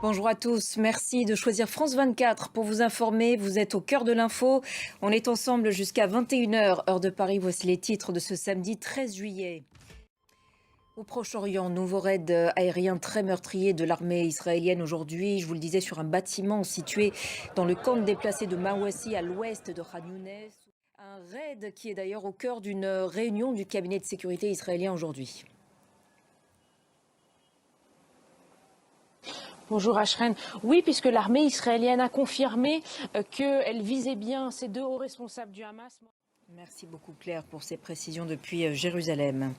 Bonjour à tous, merci de choisir France 24 pour vous informer. Vous êtes au cœur de l'info. On est ensemble jusqu'à 21 h, heure de Paris. Voici les titres de ce samedi 13 juillet. Au Proche-Orient, nouveau raid aérien très meurtrier de l'armée israélienne aujourd'hui. Je vous le disais, sur un bâtiment situé dans le camp de déplacés de Mawassi à l'ouest de Khan Younes. Un raid qui est d'ailleurs au cœur d'une réunion du cabinet de sécurité israélien aujourd'hui. Bonjour Ashreen. Oui, puisque l'armée israélienne a confirmé qu'elle visait bien ces deux hauts responsables du Hamas. Merci beaucoup Claire pour ces précisions depuis Jérusalem.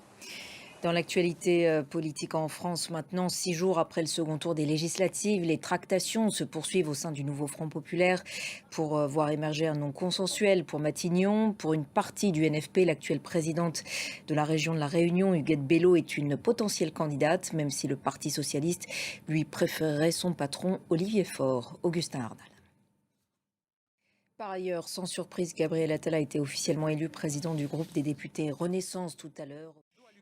Dans l'actualité politique en France, maintenant, 6 jours après le second tour des législatives, les tractations se poursuivent au sein du nouveau Front populaire pour voir émerger un nom consensuel pour Matignon. Pour une partie du NFP, l'actuelle présidente de la région de la Réunion, Huguette Bello, est une potentielle candidate, même si le Parti socialiste lui préférerait son patron Olivier Faure. Augustin Arnal. Par ailleurs, sans surprise, Gabriel Attal a été officiellement élu président du groupe des députés Renaissance tout à l'heure.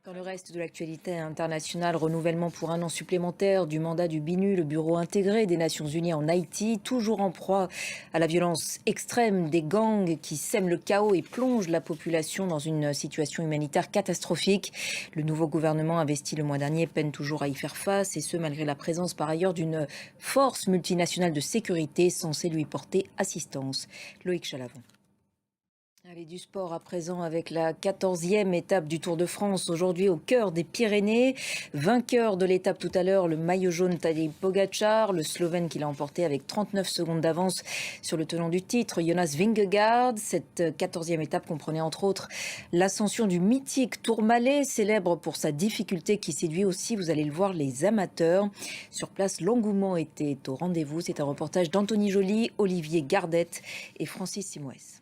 Dans le reste de l'actualité internationale, renouvellement pour un an supplémentaire du mandat du BINU, le bureau intégré des Nations Unies en Haïti, toujours en proie à la violence extrême des gangs qui sèment le chaos et plongent la population dans une situation humanitaire catastrophique. Le nouveau gouvernement investi le mois dernier peine toujours à y faire face, et ce malgré la présence par ailleurs d'une force multinationale de sécurité censée lui porter assistance. Loïc Chalavon. Allez, du sport à présent avec la 14e étape du Tour de France, aujourd'hui au cœur des Pyrénées. Vainqueur de l'étape tout à l'heure, le maillot jaune Tadej Pogacar, le Slovène qui l'a emporté avec 39 secondes d'avance sur le tenant du titre, Jonas Vingegaard. Cette 14e étape comprenait entre autres l'ascension du mythique Tourmalet, célèbre pour sa difficulté qui séduit aussi, vous allez le voir, les amateurs. Sur place, l'engouement était au rendez-vous. C'est un reportage d'Anthony Joly, Olivier Gardette et Francis Simoes.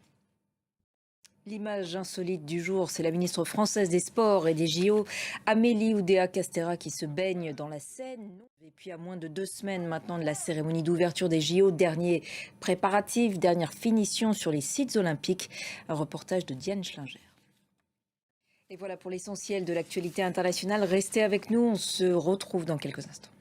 L'image insolite du jour, c'est la ministre française des Sports et des JO, Amélie Oudéa-Castéra, qui se baigne dans la Seine. Et puis à moins de 2 semaines maintenant de la cérémonie d'ouverture des JO, dernier préparatif, dernière finition sur les sites olympiques. Un reportage de Diane Schlinger. Et voilà pour l'essentiel de l'actualité internationale. Restez avec nous, on se retrouve dans quelques instants.